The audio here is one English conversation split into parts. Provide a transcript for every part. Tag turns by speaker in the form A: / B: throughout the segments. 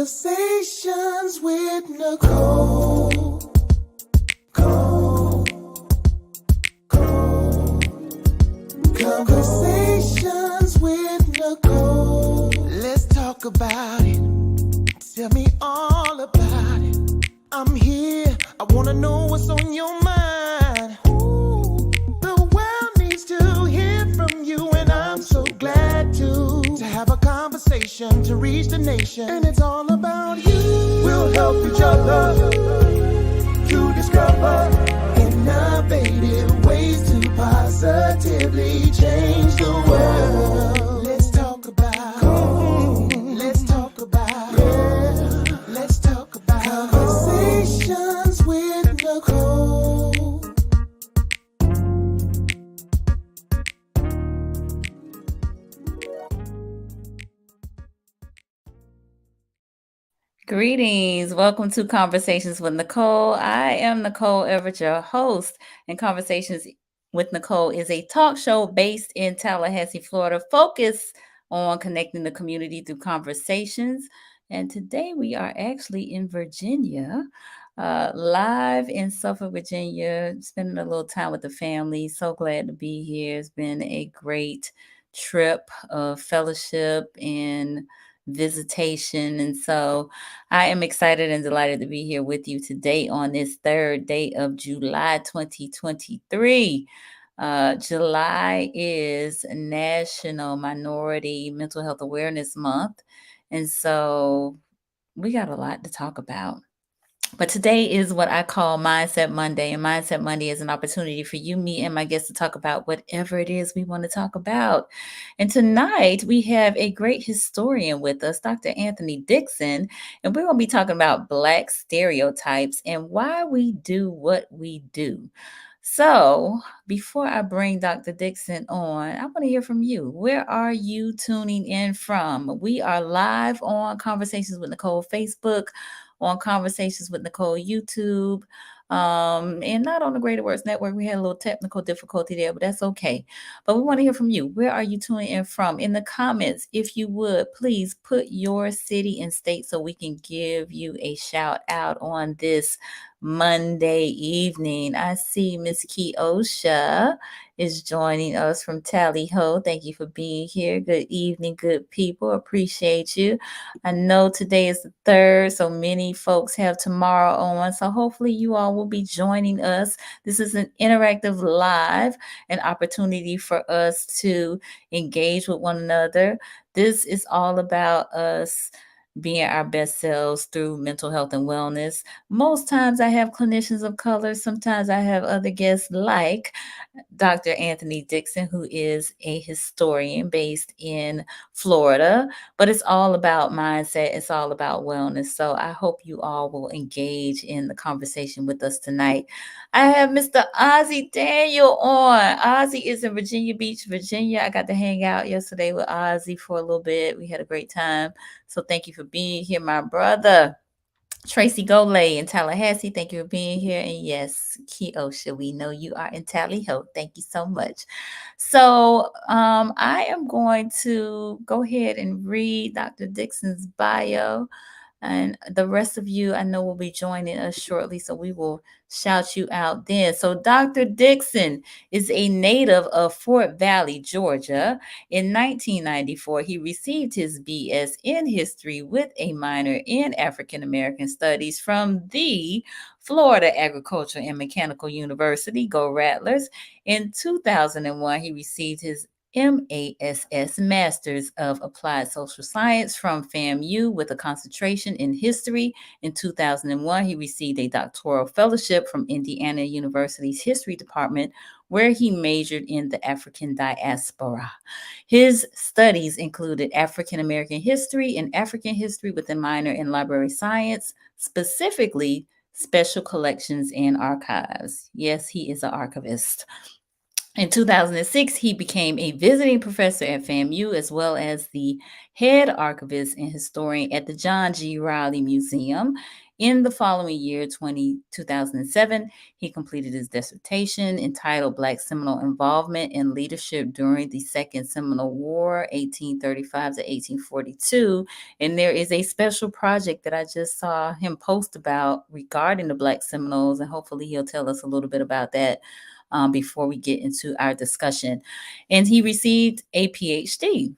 A: Conversations with Nicole. Conversations with Nicole. Let's talk about it. Tell me all about it. I'm here. I wanna know what's on your mind. Ooh, the world needs to hear from you, and I'm so glad to have a conversation to reach the nation. And it's all about you. We'll help each other to discover innovative ways to positively change the world. Let's talk about. Let's talk about. Yeah. Let's talk about conversations with Nicole.
B: Greetings. Welcome to Conversations with Nicole. I am Nicole Everett, your host, and Conversations with Nicole is a talk show based in Tallahassee, Florida, focused on connecting the community through conversations. And today we are actually in Virginia, live in Suffolk, Virginia, spending a little time with the family. So glad to be here. It's been a great trip of fellowship and visitation. And so I am excited and delighted to be here with you today on this third day of July 2023. July is National Minority Mental Health Awareness Month. And so we got a lot to talk about. But today is what I call Mindset Monday. And Mindset Monday is an opportunity for you, me, and my guests to talk about whatever it is we want to talk about. And tonight we have a great historian with us, Dr. Anthony Dixon. And we're going to be talking about Black stereotypes and why we do what we do. So before I bring Dr. Dixon on, I want to hear from you. Where are you tuning in from? We are live on Conversations with Nicole Facebook, on Conversations with Nicole YouTube, and not on the Greater Works Network. We had a little technical difficulty there, but that's okay. But we want to hear from you. Where are you tuning in from? In the comments, if you would, please put your city and state so we can give you a shout out on this Monday evening. I see Miss Keosha is joining us from Tally Ho. Thank you for being here. Good evening, good people. Appreciate you. I know today is the 3rd, so many folks have tomorrow on. So hopefully you all will be joining us. This is an interactive live, an opportunity for us to engage with one another. This is all about us being our best selves through mental health and wellness. Most times I have clinicians of color. Sometimes I have other guests like Dr. Anthony Dixon, who is a historian based in Florida, but it's all about mindset. It's all about wellness. So I hope you all will engage in the conversation with us tonight. I have Mr. Ozzy Daniel on. Ozzy is in Virginia Beach, Virginia. I got to hang out yesterday with Ozzy for a little bit. We had a great time. So thank you for being here, my brother. Tracy Golay in Tallahassee, thank you for being here. And yes, Keosha, we know you are in Tally Ho. Thank you so much. So I am going to go ahead and read Dr. Dixon's bio. And the rest of you, I know, will be joining us shortly, so we will shout you out then. So Dr. Dixon is a native of Fort Valley, Georgia. In 1994, he received his BS in history with a minor in African American studies from the Florida Agricultural and Mechanical University. Go Rattlers. In 2001, he received his MASS, Masters of Applied Social Science from FAMU with a concentration in history. In 2001, he received a doctoral fellowship from Indiana University's History Department, where he majored in the African diaspora. His studies included African American history and African history with a minor in library science, specifically special collections and archives. Yes, he is an archivist. In 2006, he became a visiting professor at FAMU, as well as the head archivist and historian at the John G. Riley Museum. In the following year, 2007, he completed his dissertation entitled Black Seminole Involvement and Leadership During the Second Seminole War, 1835 to 1842. And there is a special project that I just saw him post about regarding the Black Seminoles, and hopefully he'll tell us a little bit about that before we get into our discussion. And he received a PhD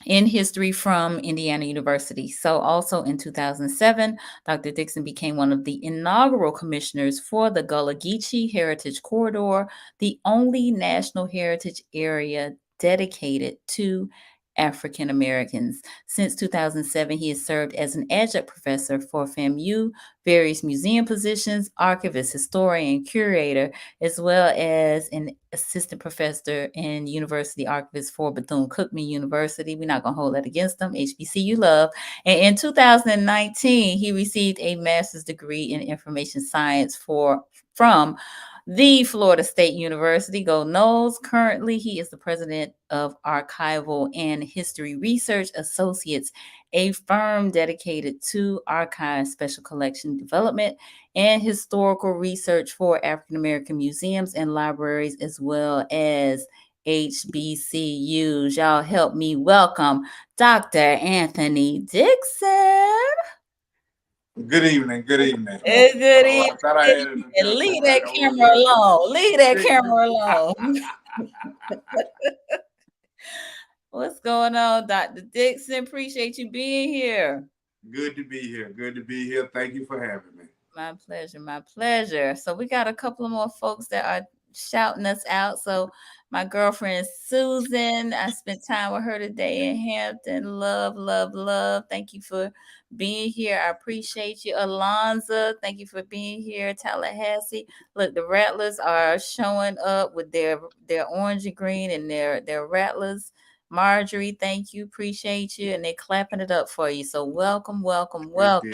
B: in history from Indiana University. So, also in 2007, Dr. Dixon became one of the inaugural commissioners for the Gullah Geechee Heritage Corridor, the only national heritage area dedicated to African Americans. Since 2007, he has served as an adjunct professor for FAMU, various museum positions, archivist, historian, curator, as well as an assistant professor and university archivist for Bethune-Cookman University. We're not going to hold that against them. HBCU love. And in 2019, he received a master's degree in information science from the Florida State University. Go Noles. Currently, he is the president of Archival and History Research Associates, a firm dedicated to archive, special collection development, and historical research for African American museums and libraries, as well as HBCUs. Y'all help me welcome Dr. Anthony Dixon.
C: Good evening. Good evening.
B: Good evening.
C: I thought I had an adjustment.
B: Leave that camera alone. Leave that camera alone. What's going on, Dr. Dixon? Appreciate you being here.
C: Good to be here. Good to be here. Thank you for having me.
B: My pleasure. My pleasure. So we got a couple of more folks that are shouting us out. So my girlfriend Susan, I spent time with her today in Hampton. Love, love, love. Thank you for being here. I appreciate you. Alonza, thank you for being here. Tallahassee. Look, the Rattlers are showing up with their orange and green and their Rattlers. Marjorie, thank you. Appreciate you. And they're clapping it up for you. So welcome, welcome, welcome.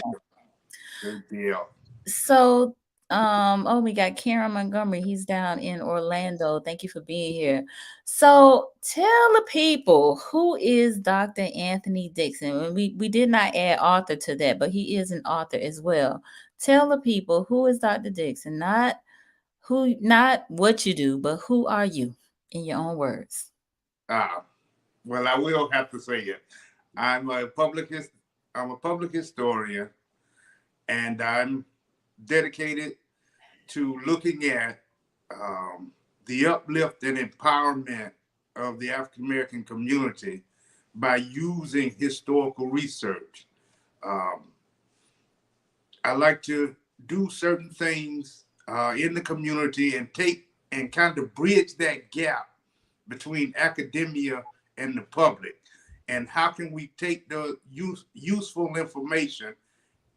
C: Good deal.
B: So, we got Karen Montgomery. He's down in Orlando. Thank you for being here. So, tell the people, who is Dr. Anthony Dixon? We did not add author to that, but he is an author as well. Tell the people, who is Dr. Dixon? Not what you do, but who are you in your own words?
C: Well, I will have to say it. I'm a public historian, and I'm dedicated to looking at the uplift and empowerment of the African American community by using historical research. I like to do certain things in the community and take and kind of bridge that gap between academia and the public. And how can we take the useful information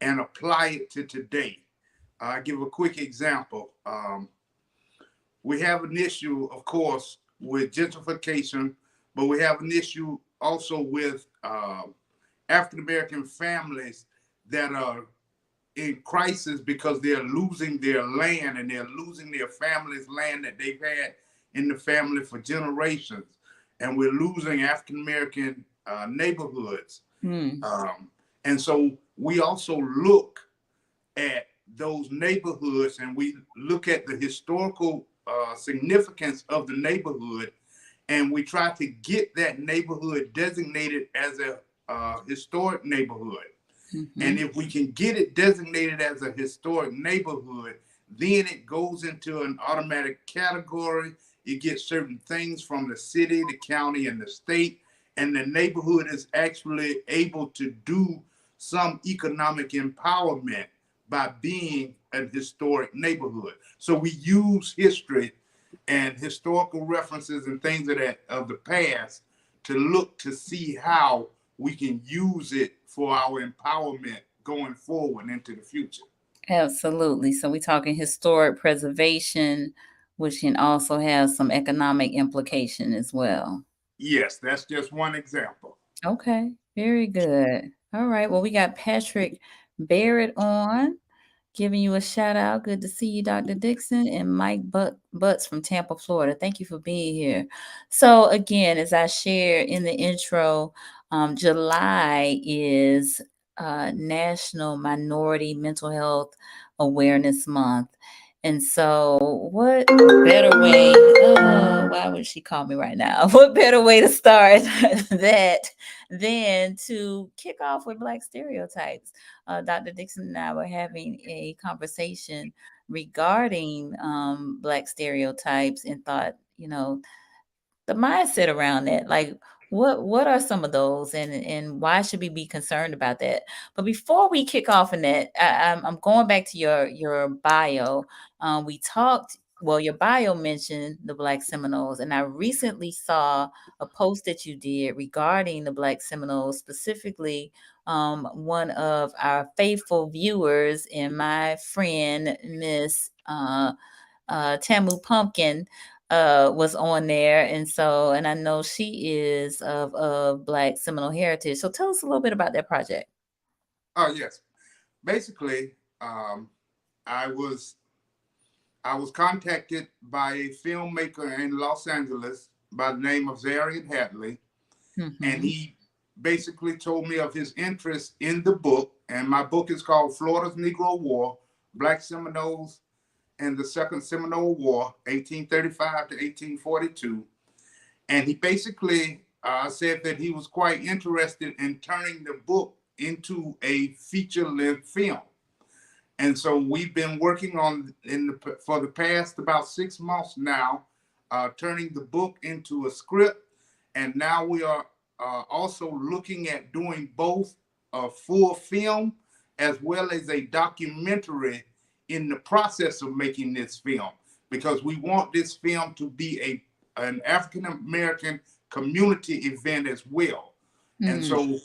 C: and apply it to today? I'll give a quick example. We have an issue, of course, with gentrification, but we have an issue also with African-American families that are in crisis because they're losing their land and they're losing their family's land that they've had in the family for generations. And we're losing African-American neighborhoods. And so we also look at those neighborhoods and we look at the historical significance of the neighborhood, and we try to get that neighborhood designated as a historic neighborhood. And if we can get it designated as a historic neighborhood, then it goes into an automatic category. You get certain things from the city, the county, and the state, and the neighborhood is actually able to do some economic empowerment by being a historic neighborhood. So we use history and historical references and things of the past to look to see how we can use it for our empowerment going forward into the future.
B: Absolutely. So we're talking historic preservation, which can also have some economic implication as well.
C: Yes, that's just one example.
B: Okay, very good. All right. Well, we got Patrick Barrett on, giving you a shout out. Good to see you, Dr. Dixon, and Mike Butts from Tampa, Florida. Thank you for being here. So again, as I shared in the intro, July is National Minority Mental Health Awareness Month. And so, what better way? Oh, why would she call me right now? What better way to start that than to kick off with Black stereotypes? Dr. Dixon and I were having a conversation regarding Black stereotypes and thought, the mindset around that, like what are some of those, and why should we be concerned about that? But before we kick off in that, I'm going back to your bio. We talked, well, your bio mentioned the Black Seminoles, and I recently saw a post that you did regarding the Black Seminoles, specifically one of our faithful viewers and my friend, Miss Tamu Pumpkin, was on there, and I know she is of Black Seminole heritage. So tell us a little bit about that project.
C: Oh yes, basically, I was contacted by a filmmaker in Los Angeles by the name of Zarian Hadley, and he basically told me of his interest in the book. And my book is called Florida's Negro War: Black Seminoles and the Second Seminole War, 1835 to 1842. And he basically said that he was quite interested in turning the book into a feature-length film. And so we've been working on for the past about 6 months now, turning the book into a script. And now we are also looking at doing both a full film as well as a documentary in the process of making this film, because we want this film to be an African-American community event as well. And so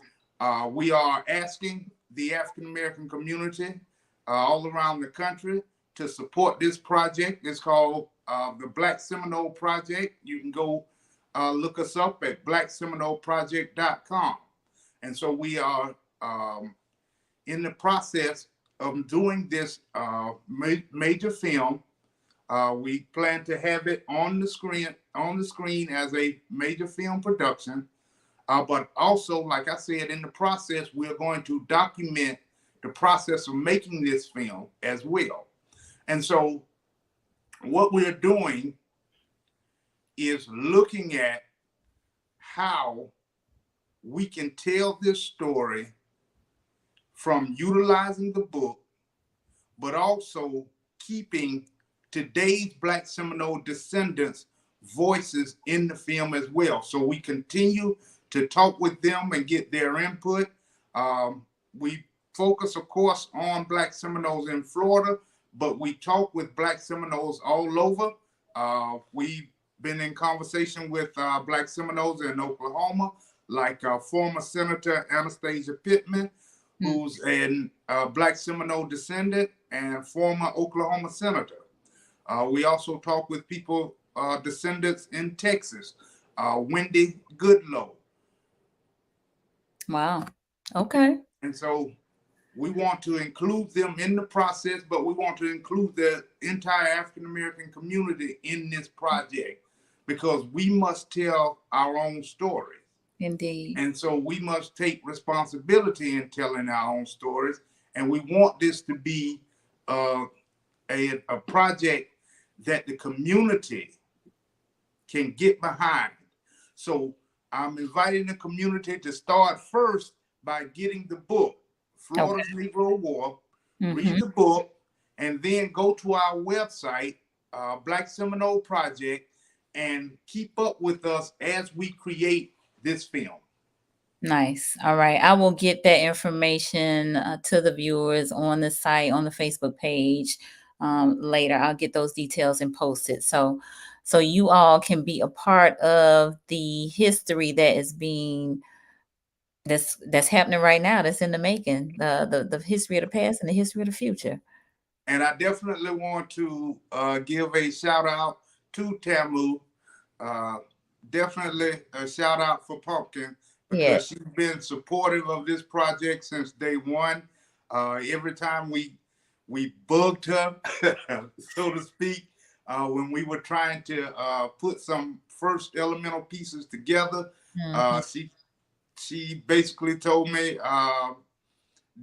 C: we are asking the African-American community all around the country to support this project. It's called the Black Seminole Project. You can go look us up at blackseminoleproject.com. And so we are in the process of doing this major film. We plan to have it on the screen as a major film production. But also, like I said, in the process, we're going to document the process of making this film as well. And so what we're doing is looking at how we can tell this story from utilizing the book, but also keeping today's Black Seminole descendants' voices in the film as well. So we continue to talk with them and get their input. We focus, of course, on Black Seminoles in Florida, but we talk with Black Seminoles all over. We've been in conversation with Black Seminoles in Oklahoma, like former Senator Anastasia Pittman, who's a Black Seminole descendant and former Oklahoma senator. We also talk with people, descendants in Texas, Wendy Goodlow.
B: Wow. Okay.
C: And so we want to include them in the process, but we want to include the entire African-American community in this project, because we must tell our own stories.
B: Indeed.
C: And so we must take responsibility in telling our own stories. And we want this to be a project that the community can get behind. So I'm inviting the community to start first by getting the book, Florida's Negro War, read the book, and then go to our website, Black Seminole Project, and keep up with us as we create this film.
B: Nice. All right. I will get that information to the viewers on the site, on the Facebook page later. I'll get those details and post it. So you all can be a part of the history that is being that's happening right now, that's in the making, the history of the past and the history of the future.
C: And I definitely want to give a shout out to Tamu. Definitely a shout out for Pumpkin, because she's been supportive of this project since day one. Every time we bugged her, so to speak, when we were trying to put some first elemental pieces together, she basically told me,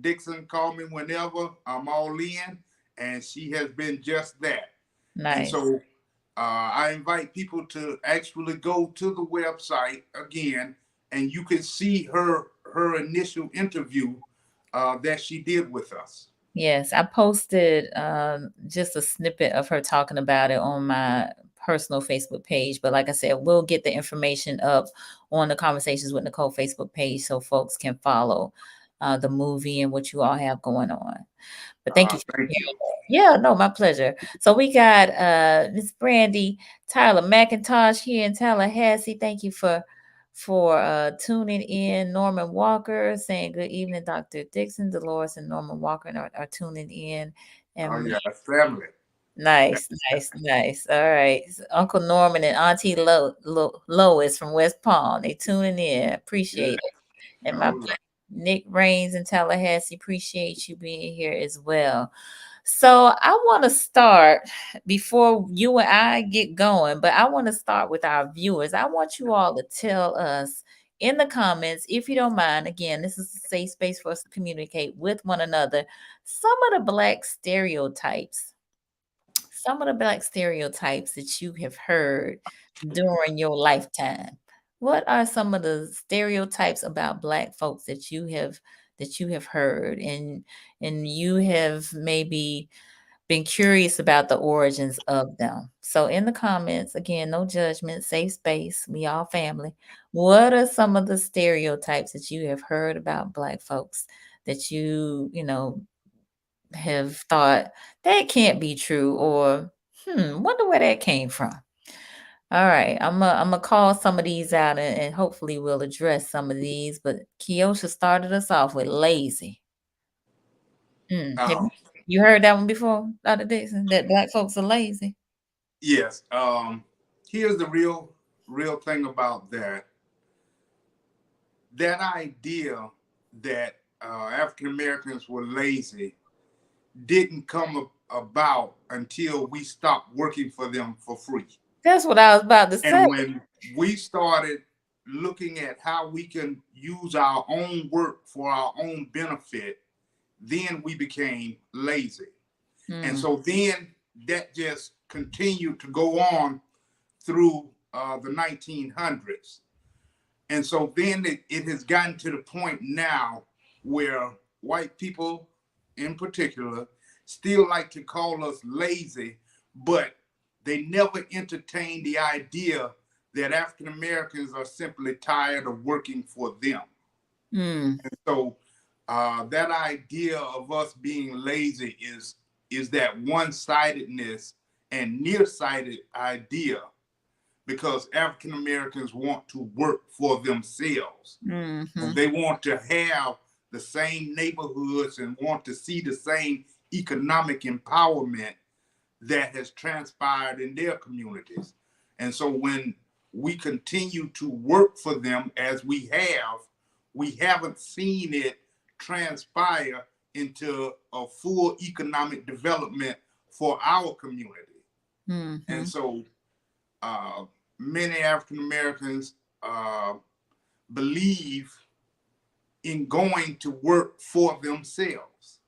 C: Dixon, call me whenever. I'm all in. And she has been just that. And
B: Nice.
C: so I invite people to actually go to the website again, and you can see her initial interview that she did with us.
B: Yes, I posted just a snippet of her talking about it on my personal Facebook page. But like I said, we'll get the information up on the Conversations with Nicole Facebook page so folks can follow the movie and what you all have going on. But thank you for
C: Thank
B: sharing
C: you.
B: that. Yeah, no, my pleasure. So we got Miss Brandy Tyler McIntosh here in Tallahassee. Thank you for tuning in. Norman Walker saying good evening, Dr. Dixon. Dolores and Norman Walker are tuning in.
C: Oh,
B: And
C: yeah, family.
B: nice. All right. Uncle Norman and Auntie Lois from West Palm. They tuning in. Appreciate it. And my
C: All right.
B: Nick Rains in Tallahassee, appreciate you being here as well. So I want to start before you and I get going, but I want to start with our viewers. I want you all to tell us in the comments, if you don't mind, again, this is a safe space for us to communicate with one another, some of the Black stereotypes that you have heard during your lifetime. What are some of the stereotypes about Black folks that you have heard and you have maybe been curious about the origins of them? So in the comments, again, no judgment, safe space, we all family. What are some of the stereotypes that you have heard about Black folks that you know, have thought that can't be true, or wonder where that came from? All right, I'm gonna call some of these out and hopefully we'll address some of these. But Kiosha started us off with lazy. Have
C: Oh,
B: you heard that one before, Dr. Dixon? That Black folks are lazy.
C: yes. Here's the real thing about that. That idea that African Americans were lazy didn't come about until we stopped working for them for free.
B: That's what I was about to say.
C: And when we started looking at how we can use our own work for our own benefit, then we became lazy. And so then that just continued to go on through the 1900s. And so then it has gotten to the point now where white people in particular still like to call us lazy, but they never entertain the idea that African Americans are simply tired of working for them. And so that idea of us being lazy is that one-sidedness and nearsighted idea, because African Americans want to work for themselves. And they want to have the same neighborhoods and want to see the same economic empowerment that has transpired in their communities. And so when we continue to work for them as we haven't seen it transpire into a full economic development for our community. And so many African Americans believe in going to work for themselves.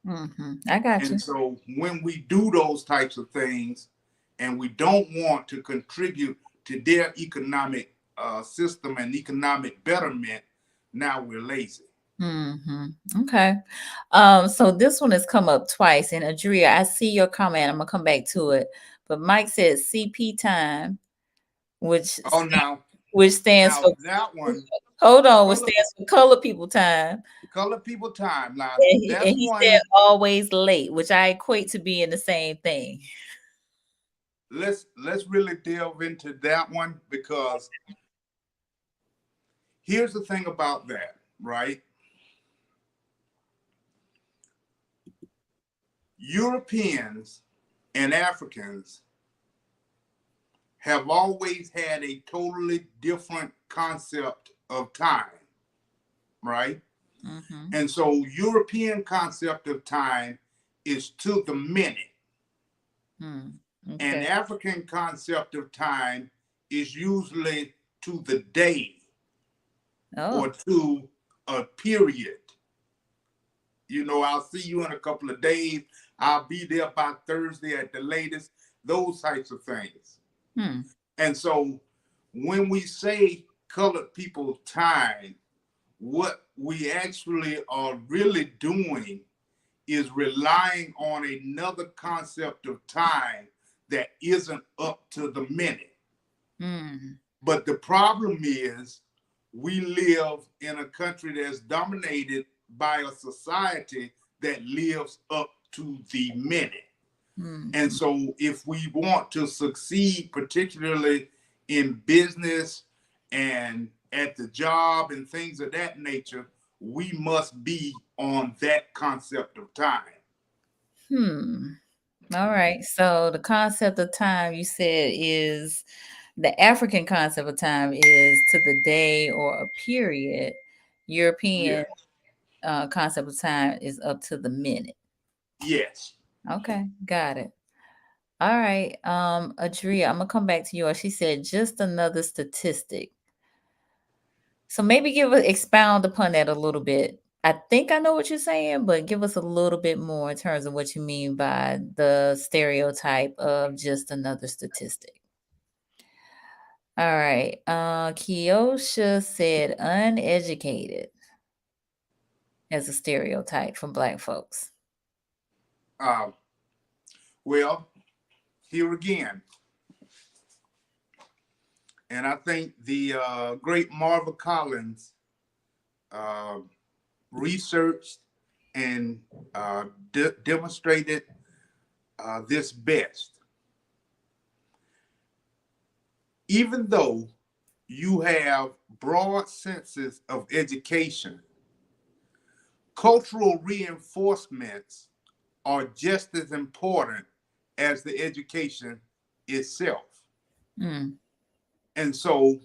B: I got you.
C: And so when we do those types of things and we don't want to contribute to their economic system and economic betterment, now we're lazy.
B: Okay. So this one has come up twice. And Adria, I see your comment. I'm gonna come back to it. But Mike said CP time, which stands for
C: that one.
B: Hold on, which stands for Colored People Time.
C: Colored People Time. Now
B: and he said always late, which I equate to being the same thing.
C: Let's really delve into that one, because here's the thing about that, right? Europeans and Africans have always had a totally different concept of time, right? And so European concept of time is to the minute. And African concept of time is usually to the day or to a period I'll see you in a couple of days. I'll be there by Thursday at the latest. Those types of things. And so when we say colored people's time, what we actually are really doing is relying on another concept of time that isn't up to the minute. But the problem is we live in a country that's dominated by a society that lives up to the minute. And so if we want to succeed, particularly in business and at the job and things of that nature, we must be on that concept of time.
B: All right. So the concept of time, you said, is the African concept of time is to the day or a period. European concept of time is up to the minute.
C: Yes.
B: Okay, got it. All right. Adria, I'm gonna come back to you. She said just another statistic. So maybe expound upon that a little bit. I think I know what you're saying, but give us a little bit more in terms of what you mean by the stereotype of just another statistic. All right. Kiosha said uneducated as a stereotype for Black folks.
C: Well, here again, and I think the great Marva Collins researched and demonstrated this best. Even though you have broad senses of education, cultural reinforcements are just as important as the education itself. And so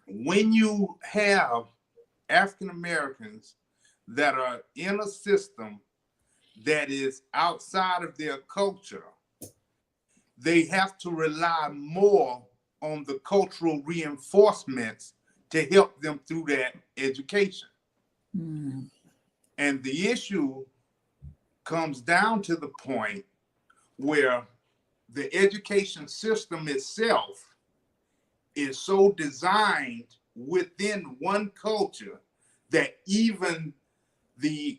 C: when you have African Americans that are in a system that is outside of their culture, they have to rely more on the cultural reinforcements to help them through that education. And the issue comes down to the point where the education system itself is so designed within one culture that even the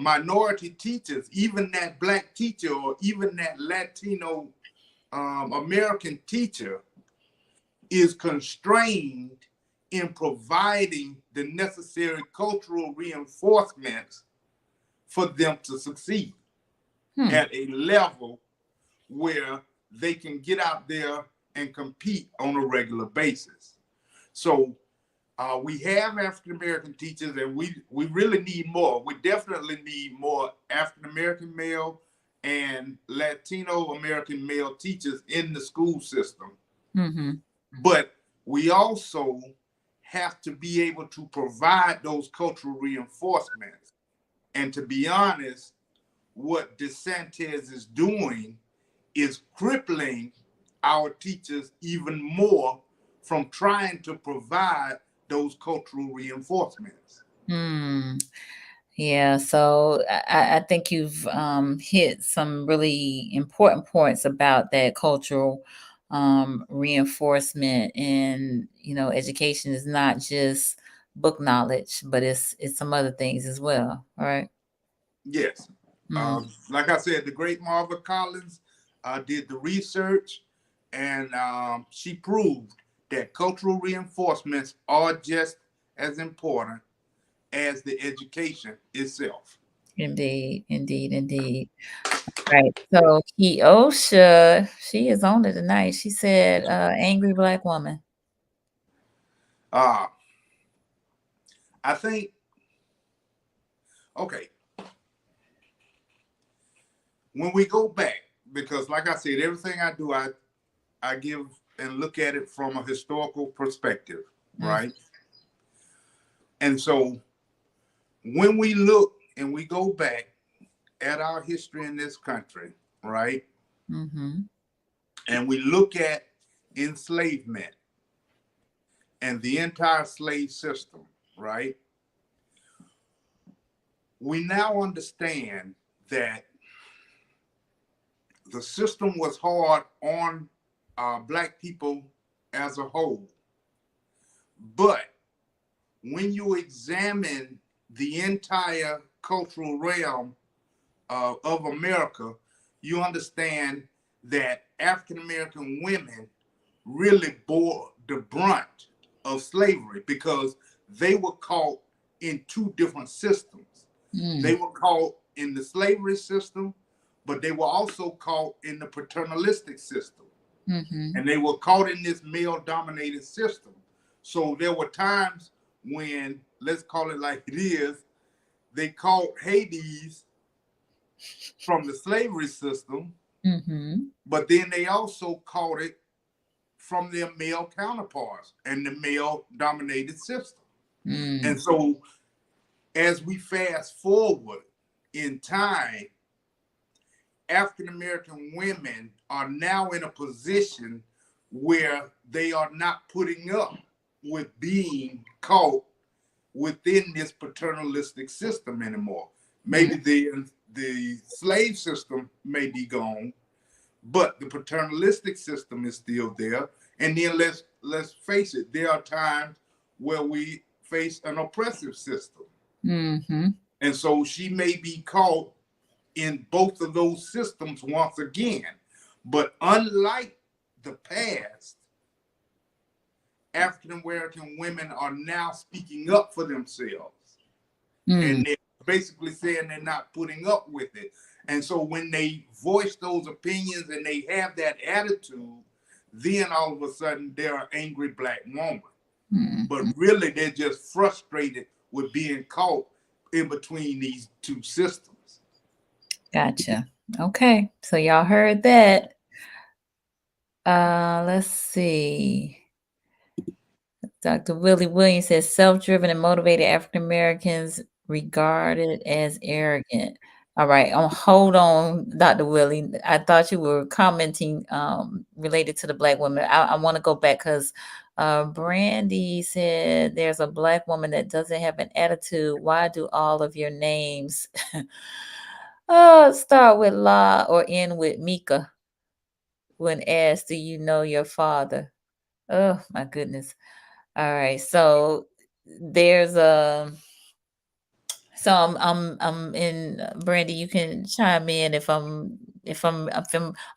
C: minority teachers, even that Black teacher or even that Latino American teacher, is constrained in providing the necessary cultural reinforcements for them to succeed at a level where they can get out there and compete on a regular basis. So we have African American teachers, and we really need more. We definitely need more African American male and Latino American male teachers in the school system. But we also have to be able to provide those cultural reinforcements. And to be honest, what DeSantis is doing is crippling our teachers even more from trying to provide those cultural reinforcements.
B: Yeah, so I think you've hit some really important points about that cultural reinforcement. And education is not just book knowledge, but it's some other things as well. All right.
C: Yes. Like I said, the great Marva Collins did the research, and she proved that cultural reinforcements are just as important as the education itself.
B: Indeed. Right. So Kiosha, she is on it tonight. She said, angry Black woman.
C: I think, okay, when we go back, because like I said, everything I do, I give and look at it from a historical perspective, right? And so when we look and we go back at our history in this country, right? And we look at enslavement and the entire slave system, right? we now understand that the system was hard on Black people as a whole. But when you examine the entire cultural realm of America, you understand that African American women really bore the brunt of slavery because they were caught in two different systems. They were caught in the slavery system, but they were also caught in the paternalistic system. And they were caught in this male-dominated system. So there were times when, let's call it like it is, they caught Hades from the slavery system, but then they also caught it from their male counterparts and the male-dominated system. And so as we fast forward in time, African-American women are now in a position where they are not putting up with being caught within this paternalistic system anymore. Maybe the slave system may be gone, but the paternalistic system is still there. And then let's face it, there are times where we face an oppressive system. And so she may be caught in both of those systems once again. But unlike the past, African American women are now speaking up for themselves. And they're basically saying they're not putting up with it. And so when they voice those opinions and they have that attitude, then all of a sudden they're an angry Black woman. But really they're just frustrated with being caught in between these two systems.
B: Gotcha. Okay. So y'all heard that. Let's see. Dr. Willie Williams says self-driven and motivated African Americans regarded as arrogant. All right. Hold on, Dr. Willie. I thought you were commenting related to the Black women. I want to go back because Brandy said there's a Black woman that doesn't have an attitude. Why do all of your names start with La or end with Mika? When asked, do you know your father? Oh my goodness. All right. So there's so I'm in Brandy, you can chime in if I'm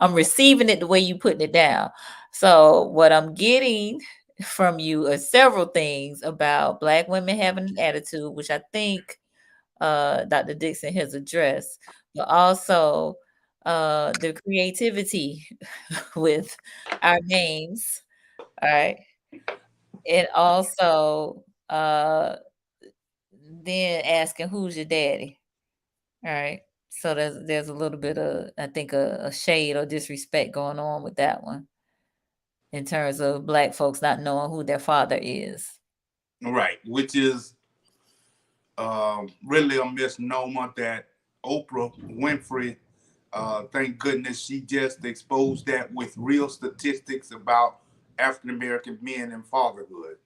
B: receiving it the way you putting it down. So what I'm getting from you are several things about Black women having an attitude, which I think Dr. Dixon has addressed, but also the creativity with our names. All right. And also then asking who's your daddy. All right. So there's a little bit of, I think, a shade or disrespect going on with that one in terms of Black folks not knowing who their father is.
C: Right, which is really a misnomer that Oprah Winfrey, thank goodness she just exposed that with real statistics about African American men and fatherhood.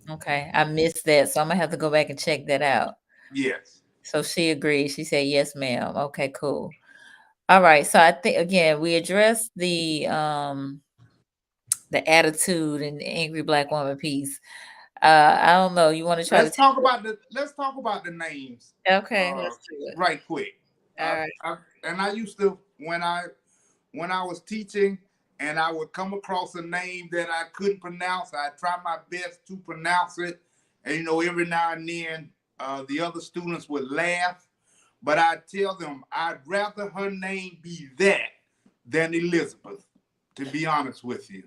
B: Okay, I missed that, so I'm gonna have to go back and check that out.
C: Yes.
B: So she agreed. She said, yes, ma'am. Okay, cool. All right. So I think again, we addressed the attitude and the angry Black woman piece. I don't know. You want to try
C: Let's talk about the names.
B: Okay, let's do it.
C: Right quick.
B: All right.
C: I used to when I was teaching and I would come across a name that I couldn't pronounce, I'd try my best to pronounce it. And every now and then the other students would laugh, but I'd tell them I'd rather her name be that than Elizabeth, to be honest with you.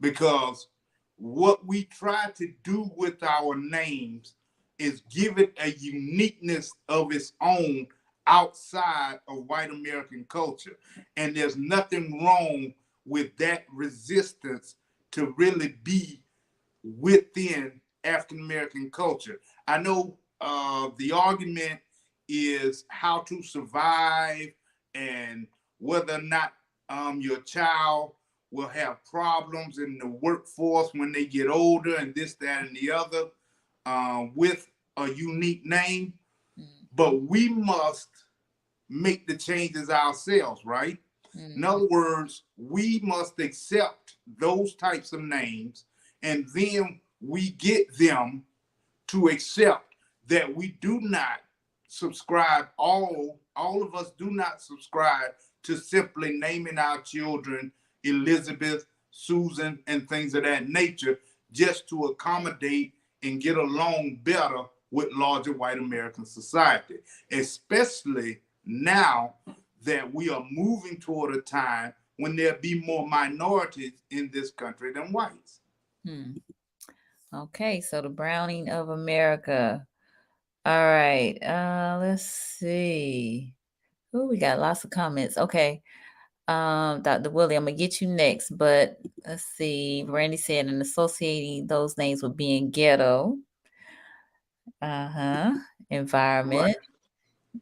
C: Because what we try to do with our names is give it a uniqueness of its own outside of white American culture. And there's nothing wrong with that resistance to really be within African American culture. I know the argument is how to survive and whether or not your child will have problems in the workforce when they get older and this, that, and the other with a unique name, but we must make the changes ourselves, right? In other words, we must accept those types of names, and then we get them to accept that we do not subscribe, all of us do not subscribe to simply naming our children Elizabeth, Susan, and things of that nature just to accommodate and get along better with larger white American society, especially now that we are moving toward a time when there'll be more minorities in this country than whites.
B: Okay, so the browning of America. All right. Let's see. Oh, we got lots of comments. Okay. Dr. Willie, I'm gonna get you next, but let's see. Randy said, and associating those names with being ghetto. Environment.
C: Right.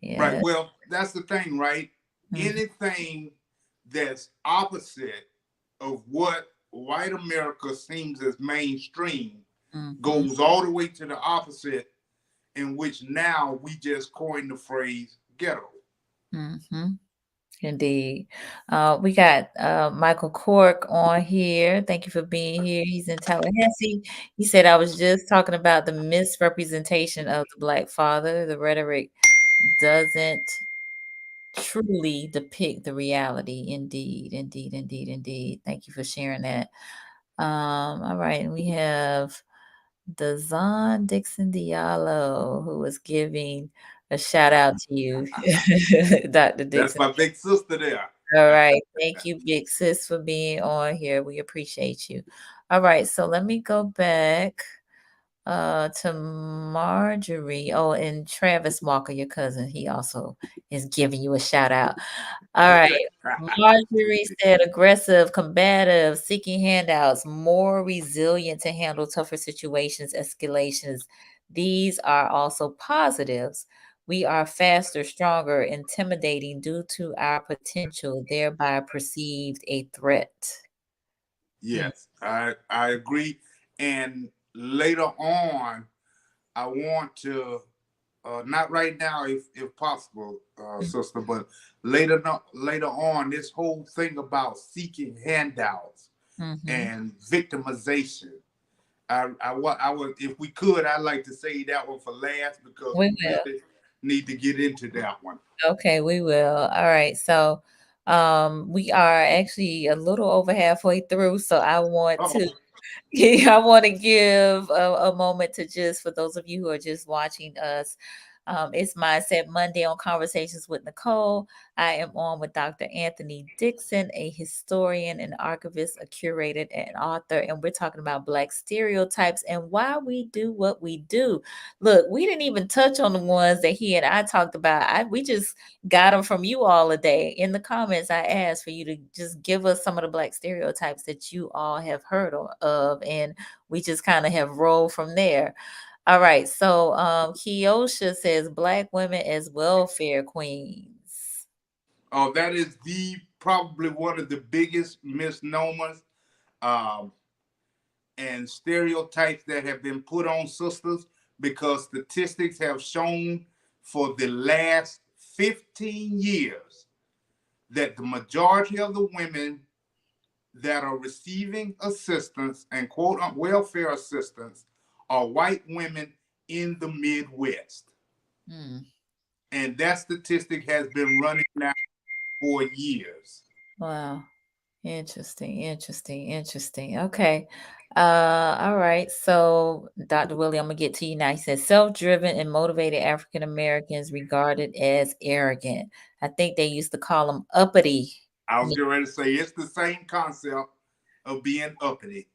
B: Yeah.
C: Well, that's the thing, right? Anything that's opposite of what white America seems as mainstream goes all the way to the opposite, in which now we just coined the phrase ghetto.
B: Indeed. We got Michael Cork on here. Thank you for being here. He's in Tallahassee. He said, I was just talking about the misrepresentation of the Black father. The rhetoric doesn't truly depict the reality. Indeed, indeed, indeed, indeed. Thank you for sharing that. All right, and we have Dazan Dixon Diallo, who was giving a shout out to you, Dr. Dixon.
C: That's my big sister there.
B: All right. Thank you, big sis, for being on here. We appreciate you. All right. So let me go back to Marjorie. Oh, and Travis Walker, your cousin, he also is giving you a shout out. All right. Marjorie said aggressive, combative, seeking handouts, more resilient to handle tougher situations, escalations. These are also positives. We are faster, stronger, intimidating due to our potential, thereby perceived a threat.
C: Yes, I agree. And later on, I want to not right now, if possible, sister, but later on, this whole thing about seeking handouts and victimization. I would, if we could, I'd like to say that one for last because
B: We
C: we
B: will.
C: really need to get into that one.
B: Okay, we will. All right. So we are actually a little over halfway through. So I want to I want to give a moment to just for those of you who are just watching us. It's Mindset Monday on Conversations with Nicole. I am on with Dr. Anthony Dixon, a historian, an archivist, a curator, and author, and we're talking about Black stereotypes and why we do what we do. Look, we didn't even touch on the ones that he and I talked about. We just got them from you all today. In the comments, I asked for you to just give us some of the Black stereotypes that you all have heard of, and we just kind of have rolled from there. All right. So Kiosha says Black women as welfare queens.
C: Oh, that is probably one of the biggest misnomers and stereotypes that have been put on sisters, because statistics have shown for the last 15 years that the majority of the women that are receiving assistance and quote welfare assistance are white women in the Midwest. And that statistic has been running now for years.
B: Wow. Interesting, interesting, interesting. Okay. All right. So, Dr. Willie, I'm gonna get to you now. He says self-driven and motivated African Americans regarded as arrogant. I think they used to call them uppity.
C: I was getting ready to say it's the same concept of being uppity.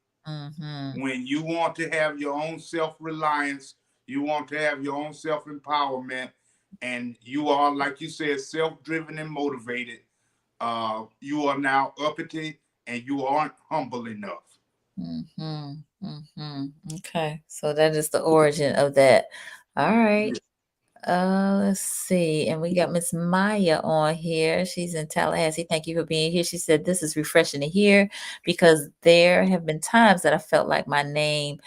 C: When you want to have your own self-reliance, you want to have your own self-empowerment, and you are, like you said, self-driven and motivated, you are now uppity and you aren't humble enough.
B: Okay, so that is the origin of that. All right. Let's see. And we got Miss Maya on here. She's in Tallahassee. Thank you for being here. She said, this is refreshing to hear because there have been times that I felt like my name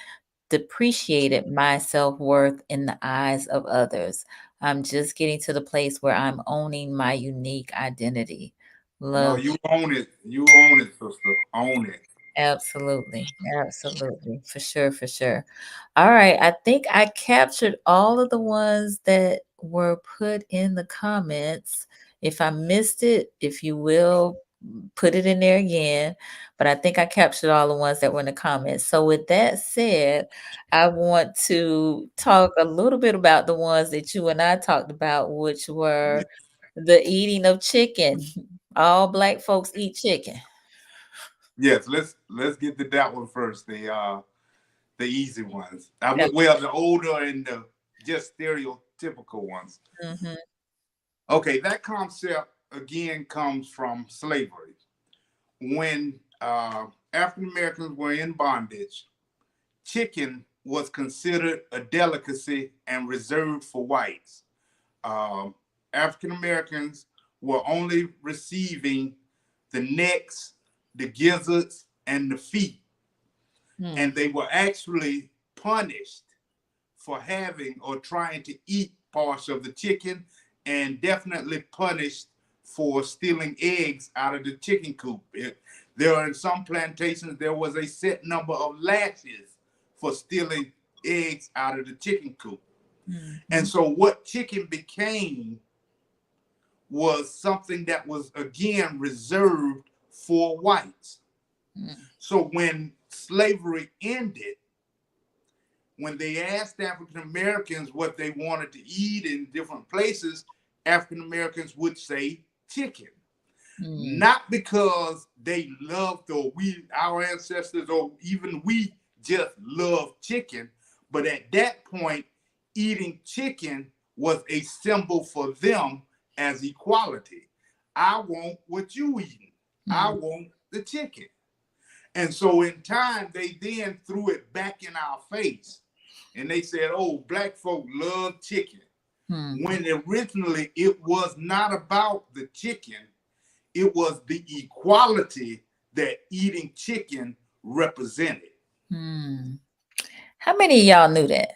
B: depreciated my self-worth in the eyes of others. I'm just getting to the place where I'm owning my unique identity.
C: No,
B: Love.
C: you own it. You own it, sister. Own it.
B: Absolutely. Absolutely. For sure. For sure. All right. I think I captured all of the ones that were put in the comments. If I missed it, if you will put it in there again. But I think I captured all the ones that were in the comments. So, with that said, I want to talk a little bit about the ones that you and I talked about, which
C: Yeah.
B: were the eating of chicken. All Black folks eat chicken.
C: Yes, let's get to that one first. The easy ones. Well, the older and the just stereotypical ones.
B: Mhm.
C: Okay, that concept again comes from slavery. When African Americans were in bondage, chicken was considered a delicacy and reserved for whites. Um, African Americans were only receiving the necks, the gizzards, and the feet,
B: Mm.
C: and they were actually punished for having or trying to eat parts of the chicken, and definitely punished for stealing eggs out of the chicken coop. There are in some plantations, there was a set number of lashes for stealing eggs out of the chicken coop. And
B: Mhm.
C: so what chicken became was something that was again reserved for whites.
B: Mm.
C: So when slavery ended, when they asked African Americans what they wanted to eat in different places, African Americans would say chicken.
B: Mm.
C: Not because they loved or our ancestors, or even we just loved chicken, but at that point, eating chicken was a symbol for them as equality. I want what you eating. I
B: Mm.
C: want the chicken. And so in time, they then threw it back in our face. And they said, oh, Black folk love chicken.
B: Mm.
C: When originally it was not about the chicken, it was the equality that eating chicken represented.
B: Mm. How many of y'all knew that?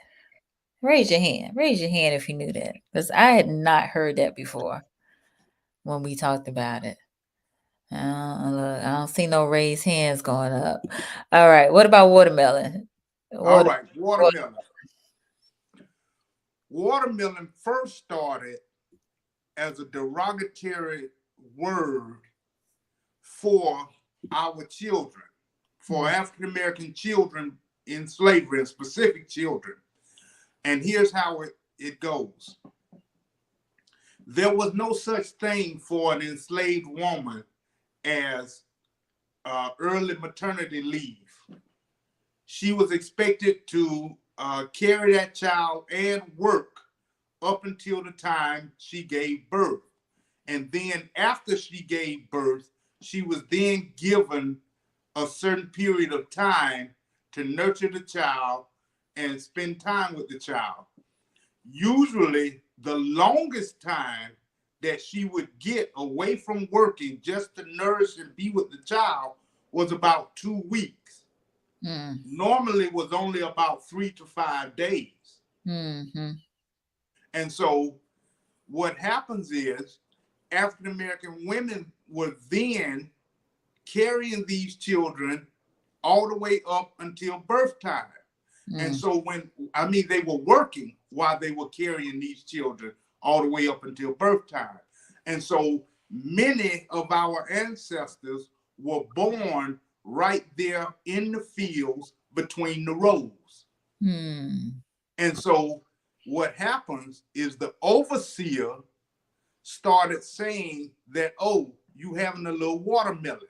B: Raise your hand. Raise your hand if you knew that, because I had not heard that before when we talked about it. Look, I don't see no raised hands going up. All right. What about watermelon?
C: All
B: Water,
C: right,
B: water.
C: watermelon. Watermelon first started as a derogatory word for our children, for
B: Mm.
C: African American children in slavery, and specific children. And here's how it goes. There was no such thing for an enslaved woman as early maternity leave. She was expected to carry that child and work up until the time she gave birth. And then after she gave birth, she was then given a certain period of time to nurture the child and spend time with the child. Usually, the longest time that she would get away from working just to nurse and be with the child was about 2 weeks.
B: Mm.
C: Normally, it was only about 3 to 5 days.
B: Mm-hmm.
C: And so, what happens is African American women were then carrying these children all the way up until birth time. And
B: Mm.
C: so they were working while they were carrying these children all the way up until birth time. And so many of our ancestors were born right there in the fields between the rows.
B: Mm.
C: And so what happens is the overseer started saying that, oh, you having a little watermelon,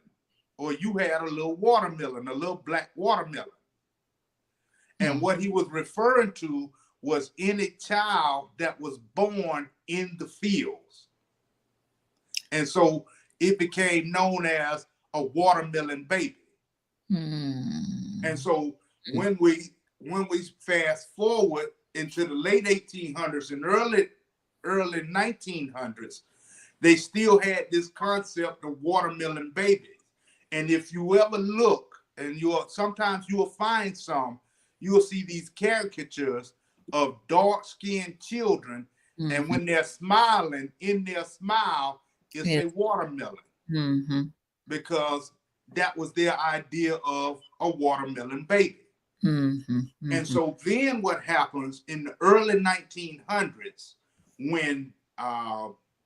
C: or you had a little watermelon, a little black watermelon. And
B: Mm.
C: what he was referring to was any child that was born in the fields. And so it became known as a watermelon baby. And
B: Mm.
C: so when we fast forward into the late 1800s and early 1900s, they still had this concept of watermelon babies. And if you ever look, and sometimes you will find some, you'll see these caricatures of dark-skinned children, and when they're smiling, in their smile is a watermelon, because that was their idea of a watermelon baby. And so then what happens in the early 1900s, when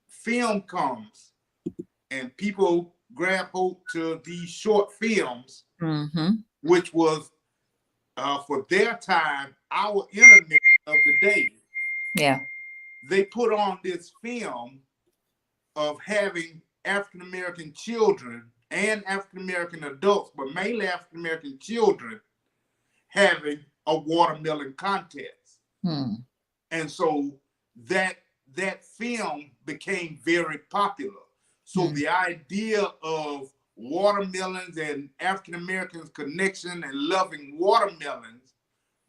C: film comes and people grab hold to these short films, which was for their time, our internet of the day.
B: Yeah.
C: They put on this film of having African-American children and African-American adults, but mainly African-American children, having a watermelon contest. And so that film became very popular. So the idea of watermelons and African Americans' connection and loving watermelons,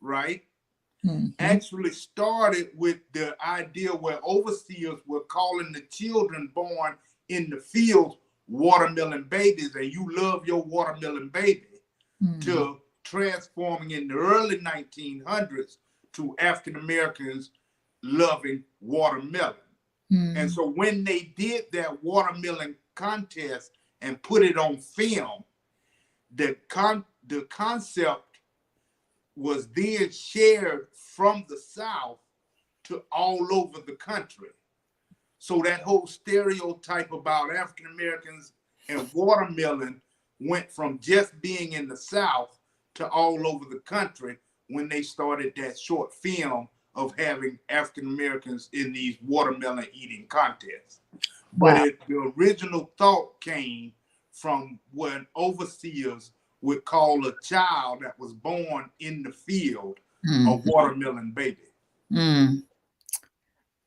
C: right, actually started with the idea where overseers were calling the children born in the fields watermelon babies, and you love your watermelon baby, to transforming in the early 1900s to African Americans loving watermelon. And so when they did that watermelon contest and put it on film, the concept was then shared from the South to all over the country. So that whole stereotype about African Americans and watermelon went from just being in the South to all over the country when they started that short film of having African Americans in these watermelon eating contests. But the original thought came from when overseers would call a child that was born in the field a watermelon baby.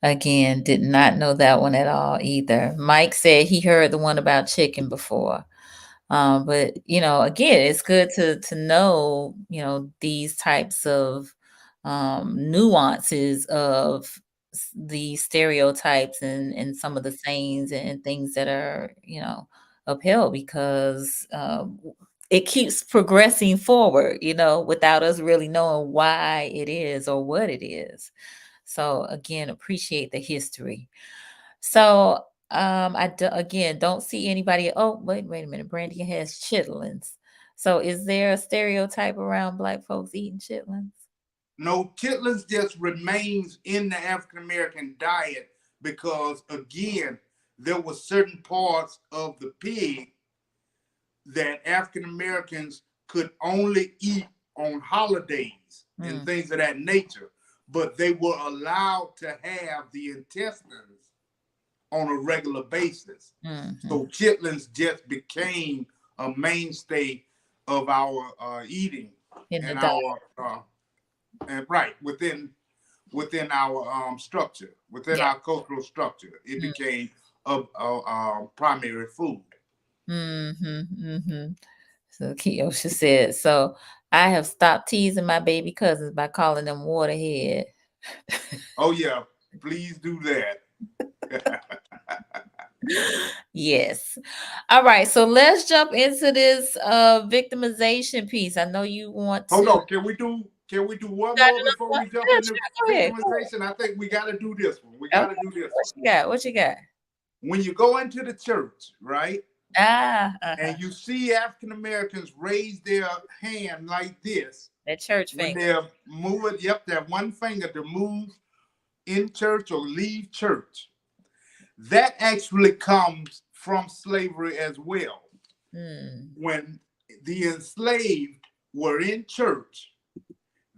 B: Again, did not know that one at all either. Mike said he heard the one about chicken before. But again, it's good to know, these types of nuances of the stereotypes and some of the sayings and things that are, upheld, because it keeps progressing forward, without us really knowing why it is or what it is. So again, appreciate the history. So again, don't see anybody. Oh, wait a minute. Brandy has chitlins. So is there a stereotype around Black folks eating chitlins?
C: No, chitlins just remains in the African American diet because, again, there were certain parts of the pig that African Americans could only eat on holidays and things of that nature, but they were allowed to have the intestines on a regular basis. So chitlins just became a mainstay of our eating and our within our structure, within our cultural structure. It became a primary food.
B: So Keosha said, so I have stopped teasing my baby cousins by calling them waterhead.
C: Oh yeah, please do that.
B: Yes. All right. So let's jump into this victimization piece. I know you want to.
C: Hold on. Can we do one more before we jump into victimization? I think we got to do this one. We got to do this one.
B: What you got?
C: When you go into the church, right? And you see African Americans raise their hand like this.
B: That church finger.
C: When they're moving, that one finger to move in church or leave church. That actually comes from slavery as well. When the enslaved were in church,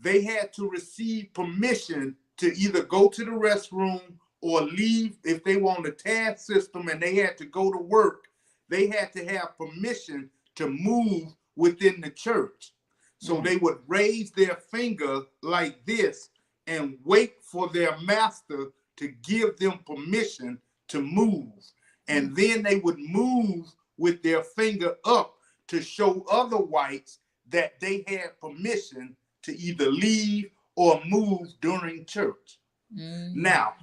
C: they had to receive permission to either go to the restroom or leave if they were on the task system and they had to go to work. They had to have permission to move within the church. So they would raise their finger like this and wait for their master to give them permission to move. And then they would move with their finger up to show other whites that they had permission to either leave or move during church. Now,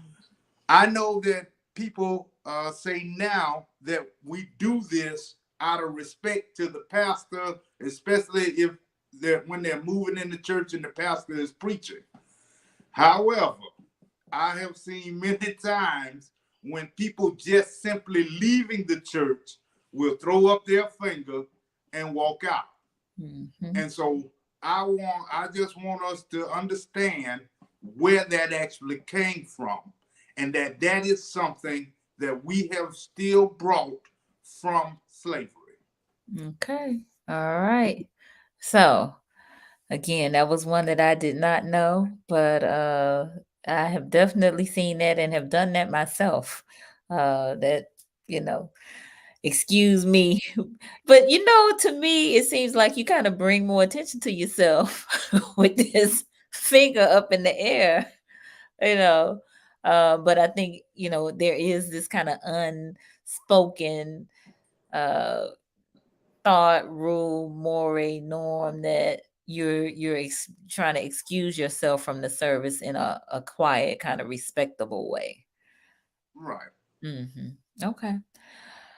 C: I know that people say now that we do this out of respect to the pastor, especially if when they're moving in the church and the pastor is preaching. However, I have seen many times when people just simply leaving the church will throw up their finger and walk out.
B: Mm-hmm.
C: And so I just want us to understand where that actually came from, and that is something that we have still brought from slavery.
B: Okay. All right. So again, that was one that I did not know, but I have definitely seen that and have done that myself. That, you know, excuse me. But to me, it seems like you kind of bring more attention to yourself with this finger up in the air, you know. But I think, there is this kind of unspoken uh thought, rule, more norm that you're trying to excuse yourself from the service in a quiet, kind of respectable way.
C: Right.
B: Okay.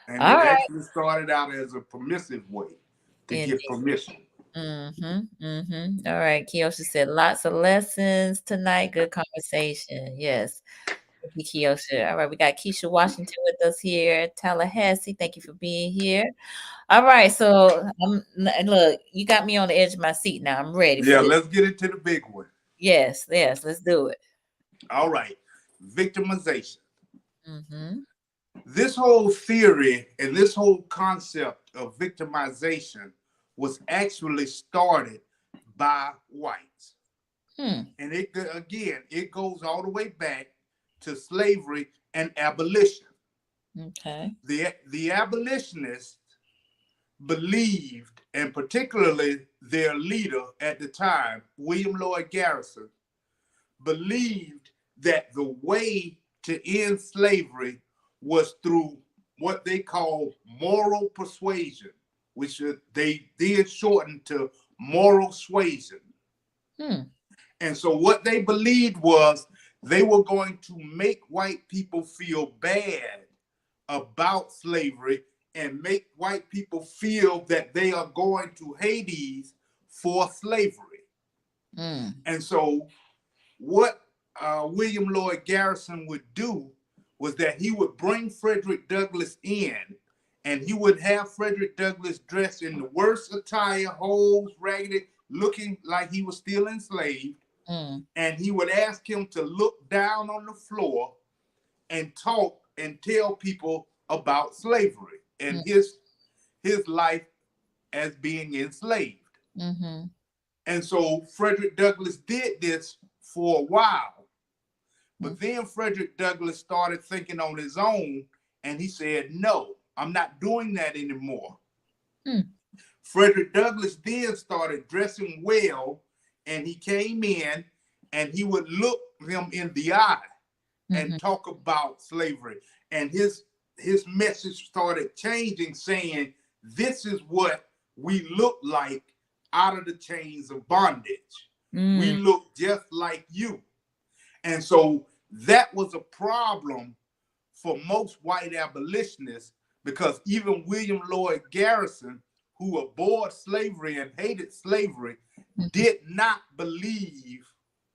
C: And
B: All
C: it
B: right.
C: actually started out as a permissive way to get permission.
B: All right. Kiosha said lots of lessons tonight. Good conversation. Yes. Thank you, Kiosha. All right. We got Keisha Washington with us here. Tallahassee. Thank you for being here. All right. So look, you got me on the edge of my seat now. I'm ready for
C: Yeah,
B: this.
C: let's get into the big one.
B: Yes. Let's do it.
C: All right. Victimization. This whole theory and this whole concept of victimization was actually started by whites. And it goes all the way back to slavery and abolition.
B: Okay.
C: The abolitionists believed, and particularly their leader at the time, William Lloyd Garrison, believed that the way to end slavery was through what they call moral persuasion, which they did shorten to moral suasion. And so what they believed was they were going to make white people feel bad about slavery and make white people feel that they are going to Hades for slavery. And so what William Lloyd Garrison would do was that he would bring Frederick Douglass in, and he would have Frederick Douglass dressed in the worst attire, hose, raggedy, looking like he was still enslaved. And he would ask him to look down on the floor and talk and tell people about slavery and his life as being enslaved. And so Frederick Douglass did this for a while. But then Frederick Douglass started thinking on his own, and he said, no, I'm not doing that anymore. Frederick Douglass then started dressing well, and he came in and he would look them in the eye and talk about slavery. And his message started changing, saying, this is what we look like out of the chains of bondage. We look just like you. And so that was a problem for most white abolitionists, because even William Lloyd Garrison, who abhorred slavery and hated slavery, did not believe,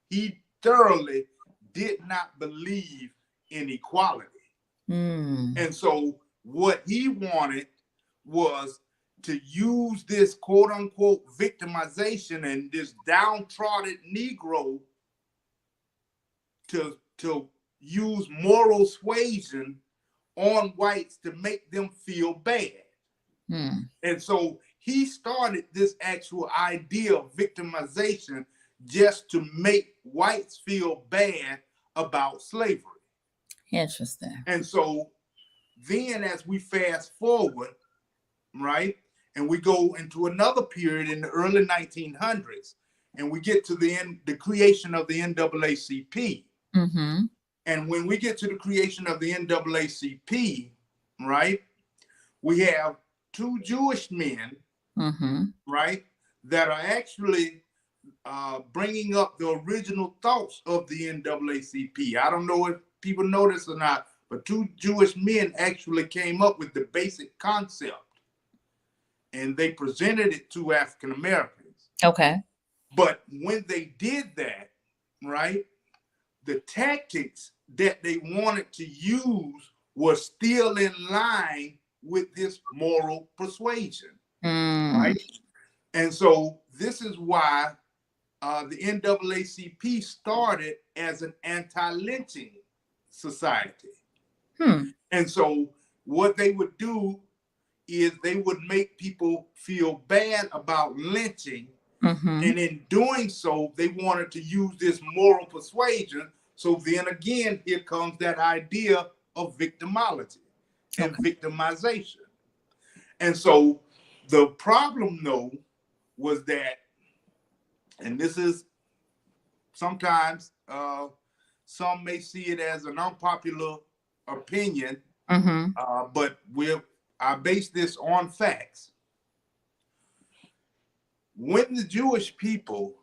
C: he thoroughly did not believe in equality. And so what he wanted was to use this quote unquote victimization and this downtrodden Negro to use moral suasion on whites to make them feel bad. And so he started this actual idea of victimization just to make whites feel bad about slavery.
B: Interesting.
C: And so then as we fast forward, right, and we go into another period in the early 1900s, and we get to the creation of the NAACP. And when we get to the creation of the NAACP, right, we have two Jewish men, right, that are actually bringing up the original thoughts of the NAACP. I don't know if people know this or not, but two Jewish men actually came up with the basic concept, and they presented it to African Americans.
B: Okay.
C: But when they did that, right, the tactics that they wanted to use were still in line with this moral persuasion, right? And so this is why the NAACP started as an anti-lynching society. And so what they would do is they would make people feel bad about lynching. And in doing so, they wanted to use this moral persuasion. So then again, here comes that idea of victimology and victimization. And so the problem, though, was that, and this is sometimes some may see it as an unpopular opinion, but I base this on facts. When the Jewish people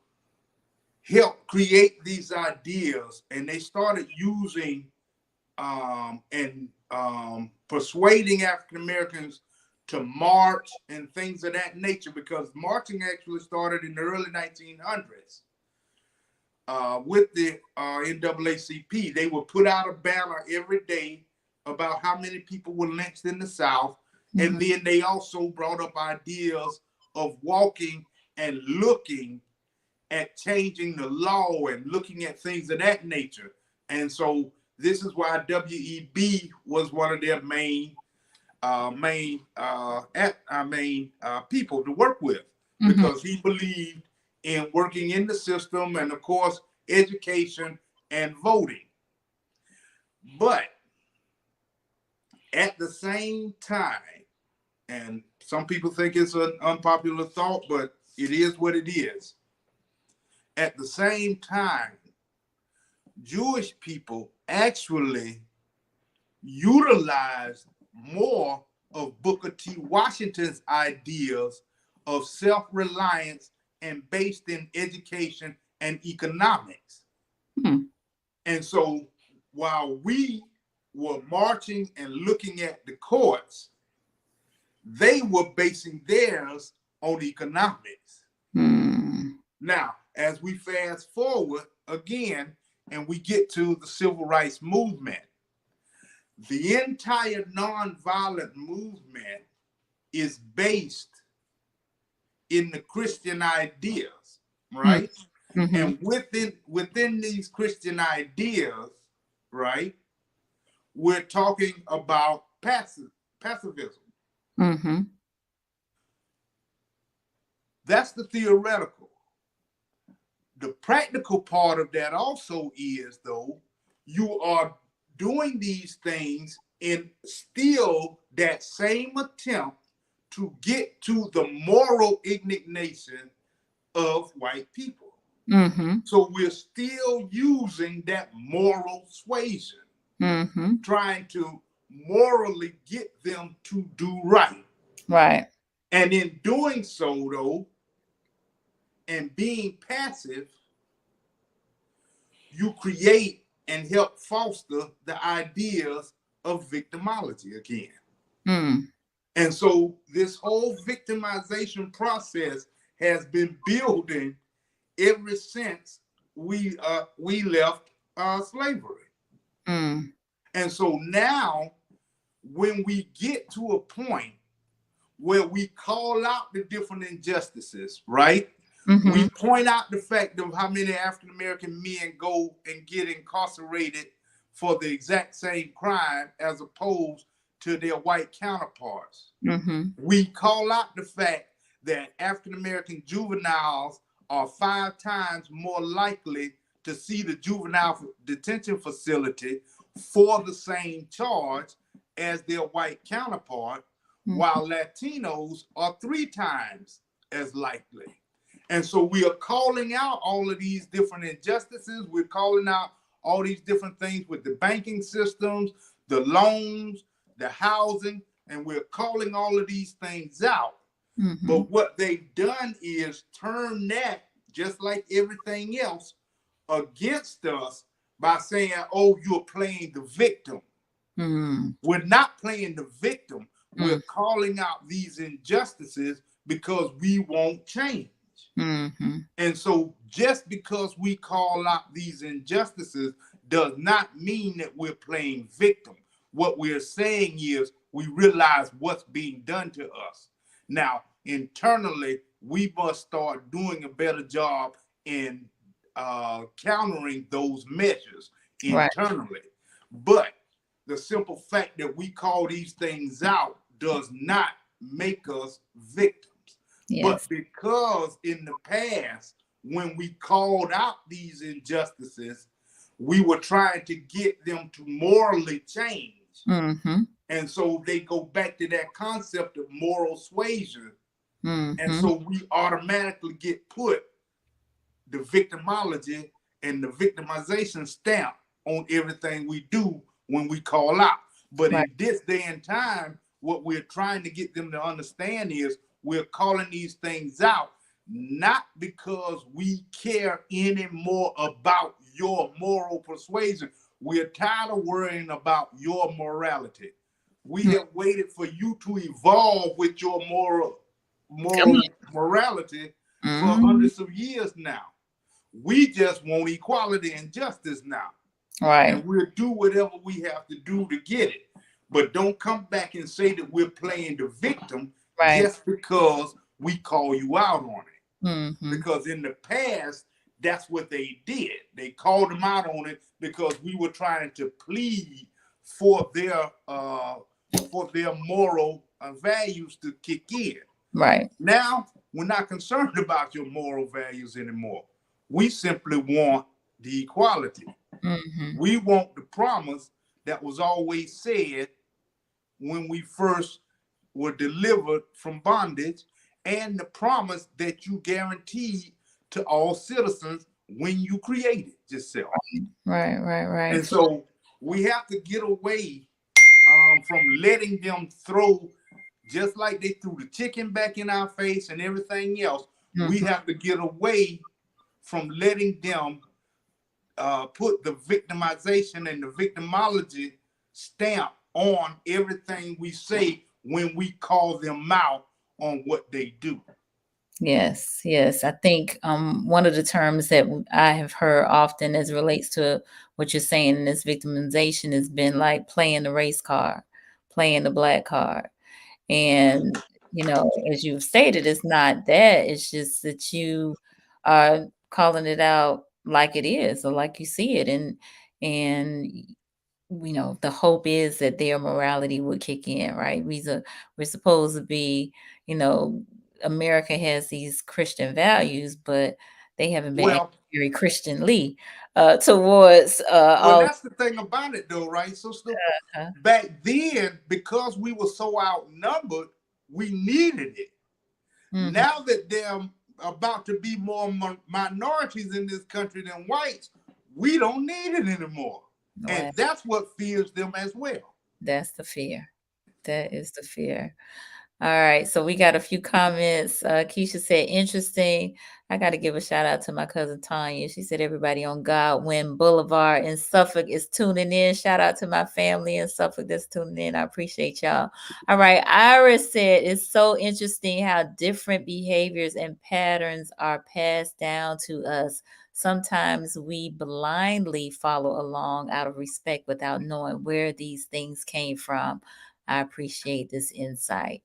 C: helped create these ideas and they started using and persuading African Americans to march and things of that nature, because marching actually started in the early 1900s with the NAACP. They would put out a banner every day about how many people were lynched in the South. And then they also brought up ideas of walking and looking at changing the law and looking at things of that nature. And so this is why WEB was one of their main people to work with, because he believed in working in the system and, of course, education and voting. But at the same time, and some people think it's an unpopular thought, but it is what it is. At the same time, Jewish people actually utilized more of Booker T. Washington's ideas of self-reliance and based in education and economics. And so while we were marching and looking at the courts, they were basing theirs on economics. Now, as we fast forward again, and we get to the civil rights movement, the entire nonviolent movement is based in the Christian ideas, right? And within these Christian ideas, right, we're talking about pacifism. That's the theoretical. The practical part of that also is, though, you are doing these things in still that same attempt to get to the moral indignation of white people. So we're still using that moral suasion, trying to morally get them to do right.
B: Right.
C: And in doing so, though, and being passive, you create and help foster the ideas of victimology again. And so this whole victimization process has been building ever since we left slavery. And so now, when we get to a point where we call out the different injustices, right? We point out the fact of how many African American men go and get incarcerated for the exact same crime as opposed to their white counterparts. We call out the fact that African American juveniles are 5 times more likely to see the juvenile detention facility for the same charge as their white counterpart, while Latinos are 3 times as likely. And so we are calling out all of these different injustices. We're calling out all these different things with the banking systems, the loans, the housing, and we're calling all of these things out. But what they've done is turn that, just like everything else, against us by saying, oh, you're playing the victim. We're not playing the victim. We're calling out these injustices because we won't change.
B: Mm-hmm.
C: And so just because we call out these injustices does not mean that we're playing victim. What we're saying is we realize what's being done to us. Now, internally, we must start doing a better job in countering those measures
B: Right.
C: internally. But the simple fact that we call these things out does not make us victims. But
B: Yes.
C: because in the past, when we called out these injustices, we were trying to get them to morally change.
B: Mm-hmm.
C: And so they go back to that concept of moral suasion. And
B: Mm-hmm.
C: so we automatically get put the victimology and the victimization stamp on everything we do when we call out. But
B: Right.
C: in this day and time, what we're trying to get them to understand is we're calling these things out not because we care anymore about your moral persuasion. We're tired of worrying about your morality. We have waited for you to evolve with your
B: Come on.
C: morality for
B: Mm-hmm.
C: hundreds of years now. We just want equality and justice now.
B: Right.
C: And we'll do whatever we have to do to get it. But don't come back and say that we're playing the victim
B: Right.
C: just because we call you out on it.
B: Mm-hmm.
C: Because in the past, that's what they did. They called them out on it because we were trying to plead for their moral values to kick in.
B: Right.
C: Now, we're not concerned about your moral values anymore. We simply want the equality.
B: Mm-hmm.
C: We want the promise that was always said when we first were delivered from bondage, and the promise that you guaranteed to all citizens when you created yourself.
B: Right. Right. Right.
C: And so we have to get away from letting them throw, just like they threw the chicken back in our face and everything else.
B: Mm-hmm.
C: We have to get away from letting them put the victimization and the victimology stamp on everything we say when we call them out on what they do.
B: Yes, yes. I think one of the terms that I have heard often as it relates to what you're saying in this victimization has been like playing the race card, playing the black card. And, as you've stated, it's not that. It's just that you are calling it out like it is or like you see it. And the hope is that their morality would kick in, right? We're supposed to be, America has these Christian values, but they haven't been
C: Well,
B: very Christianly towards
C: well,
B: all.
C: that's the thing about it, though, right? So
B: Uh,
C: back then, because we were so outnumbered, we needed it.
B: mhm.
C: Now that they're about to be more minorities in this country than whites, we don't need it anymore.
B: Well,
C: And that's what fears them as well.
B: that's the fear. That is the fear. All right, so we got a few comments. Keisha said, interesting. I got to give a shout out to my cousin Tanya. She said, everybody on Godwin Boulevard in Suffolk is tuning in. Shout out to my family in Suffolk that's tuning in. I appreciate y'all. All right, Iris said, it's so interesting how different behaviors and patterns are passed down to us. Sometimes we blindly follow along out of respect without knowing where these things came from. I appreciate this insight.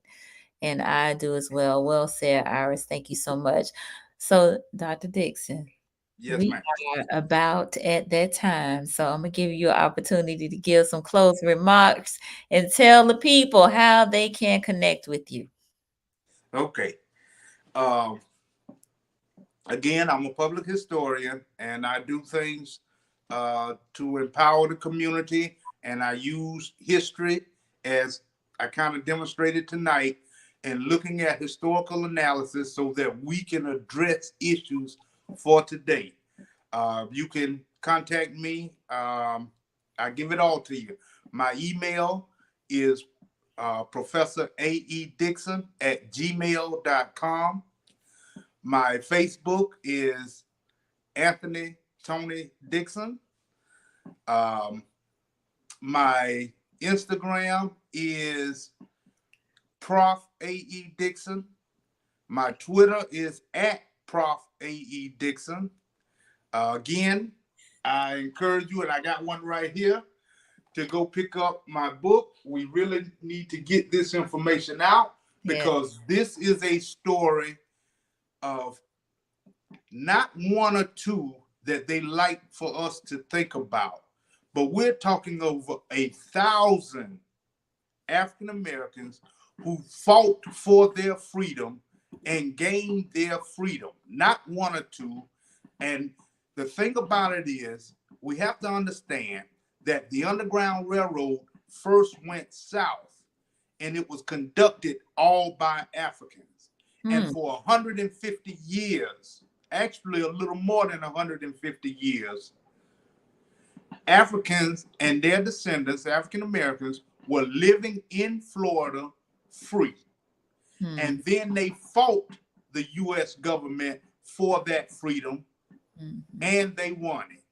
B: And I do as well. Well said, Iris. Thank you so much. So, Dr. Dixon,
C: Yes,
B: we
C: ma'am.
B: are about at that time. So, I'm going to give you an opportunity to give some closing remarks and tell the people how they can connect with you.
C: Okay. Um, Again, I'm a public historian and I do things to empower the community, and I use history as I kind of demonstrated tonight and looking at historical analysis so that we can address issues for today. You can contact me. I give it all to you. My email is Professor A.E. Dixon at gmail.com. My Facebook is Anthony Tony Dixon. My Instagram is Prof. A.E. Dixon. My Twitter is at Prof. A.E. Dixon. Again, I encourage you, and I got one right here, to go pick up my book. We really need to get this information out because this is a story of not one or two that they like for us to think about, but we're talking over 1,000 African Americans who fought for their freedom and gained their freedom, not one or two. And the thing about it is, we have to understand that the Underground Railroad first went south and it was conducted all by Africans. And for 150 years, actually a little more than 150 years, Africans and their descendants, African Americans, were living in Florida free. And then they fought the U.S. government for that freedom, and they won it.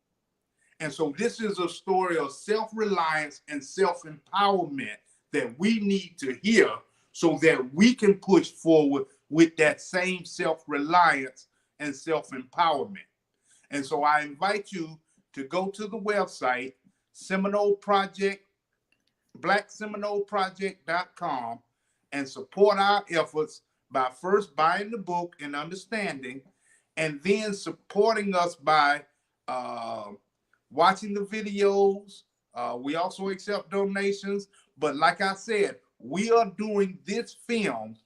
C: And so this is a story of self-reliance and self-empowerment that we need to hear so that we can push forward with that same self-reliance and self-empowerment. And so I invite you to go to the website, Seminole Project, BlackSeminoleProject.com, and support our efforts by first buying the book and understanding, and then supporting us by watching the videos. We also accept donations. But like I said, we are doing this film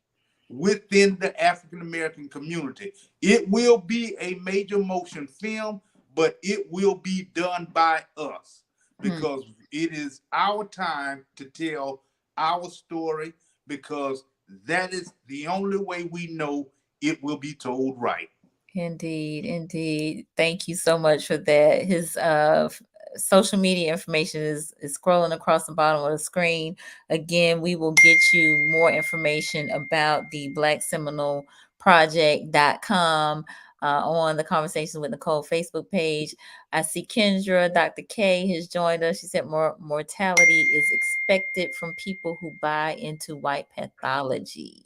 C: within the African American community. It will be a major motion film, but it will be done by us because it is our time to tell our story, because that is the only way we know it will be told right.
B: Indeed, indeed. Thank you so much for that. His social media information is scrolling across the bottom of the screen. Again, we will get you more information about the BlackSeminoleProject.com on the Conversations with Nicole Facebook page. I see Kendra, Dr. K has joined us. She said mortality is expected from people who buy into white pathology.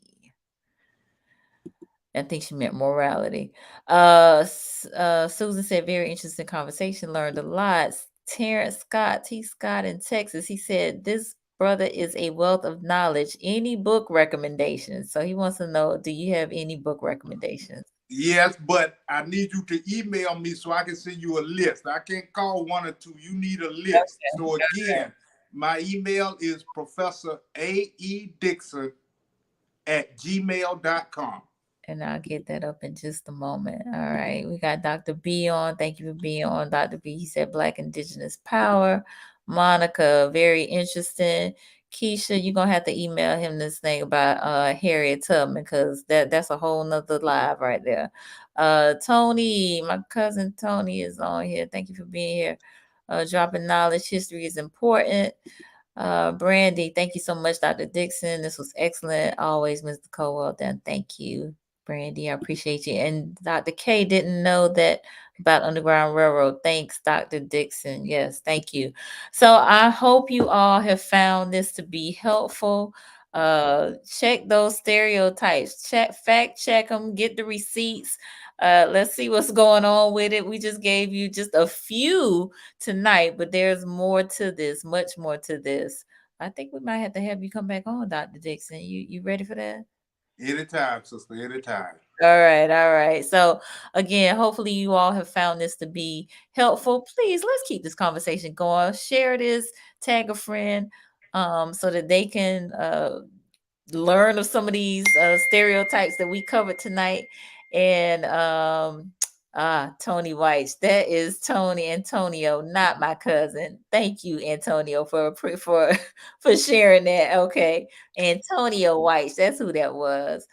B: I think she meant morality. Susan said, very interesting conversation, learned a lot. Terrence Scott, T. Scott in Texas, he said, this brother is a wealth of knowledge. Any book recommendations? So he wants to know, do you have any book recommendations?
C: Yes, but I need you to email me so I can send you a list. I can't call one or two. You need a list. Okay. So again, my email is Professor A.E. Dixon at gmail.com.
B: And I'll get that up in just a moment. All right. We got Dr. B on. Thank you for being on, Dr. B. He said Black Indigenous Power. Monica, very interesting. Keisha, you're going to have to email him this thing about Harriet Tubman, because that's a whole nother live right there. Tony, my cousin Tony is on here. Thank you for being here. Dropping knowledge. History is important. Brandy, thank you so much, Dr. Dixon. This was excellent. Always, Mr. Cole. Well done. Thank you, Brandy. I appreciate you. And Dr. K didn't know that about Underground Railroad. Thanks, Dr. Dixon. Yes, thank you. So I hope you all have found this to be helpful. Check those stereotypes. Fact check them. Get the receipts. Let's see what's going on with it. We just gave you just a few tonight, but there's more to this, much more to this. I think we might have to have you come back on, Dr. Dixon. You ready for that?
C: Anytime, sister, anytime.
B: All right, all right. So again, hopefully you all have found this to be helpful. Please, let's keep this conversation going. Share this, tag a friend, so that they can learn of some of these stereotypes that we covered tonight. And Tony White, that is Tony Antonio, not my cousin. Thank you, Antonio, for sharing that. Okay, Antonio White, that's who that was.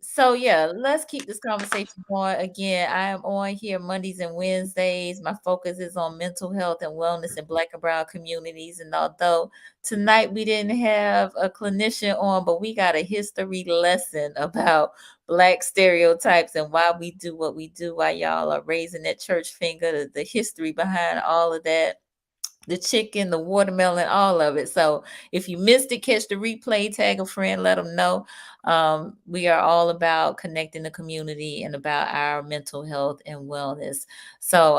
B: So yeah, let's keep this conversation going. Again, I am on here Mondays and Wednesdays. My focus is on mental health and wellness in Black and Brown communities. And although tonight we didn't have a clinician on, but we got a history lesson about Black stereotypes and why we do what we do, while y'all are raising that church finger, the history behind all of that. the chicken, the watermelon, all of it. So if you missed it, catch the replay, tag a friend, let them know. We are all about connecting the community and about our mental health and wellness. So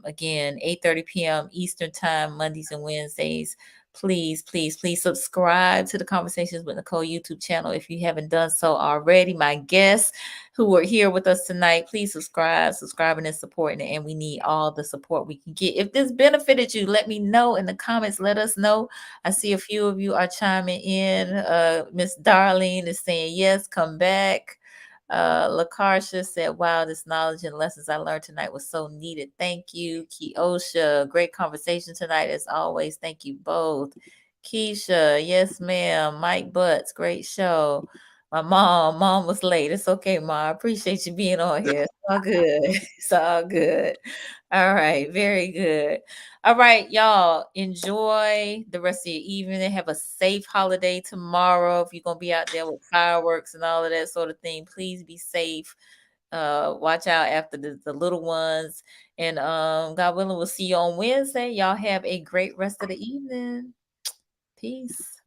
B: again, 8:30 p.m. Eastern time, Mondays and Wednesdays. Please, please, please subscribe to the Conversations with Nicole YouTube channel if you haven't done so already. My guests who are here with us tonight, please subscribing and supporting it. And we need all the support we can get. If this benefited you, let me know in the comments. Let us know. I see a few of you are chiming in. Miss Darlene is saying, yes, come back. Lakarsha said, wow, this knowledge and lessons I learned tonight was so needed. Thank you. Keosha, great conversation tonight as always. Thank you both. Keisha, yes, ma'am. Mike Butts, great show. My mom was late. It's okay, Ma. I appreciate you being on here. It's all good. It's all good. All right, very good. All right, y'all. Enjoy the rest of your evening. Have a safe holiday tomorrow. If you're gonna be out there with fireworks and all of that sort of thing, please be safe. Watch out after the little ones. And God willing, we'll see you on Wednesday. Y'all have a great rest of the evening. Peace.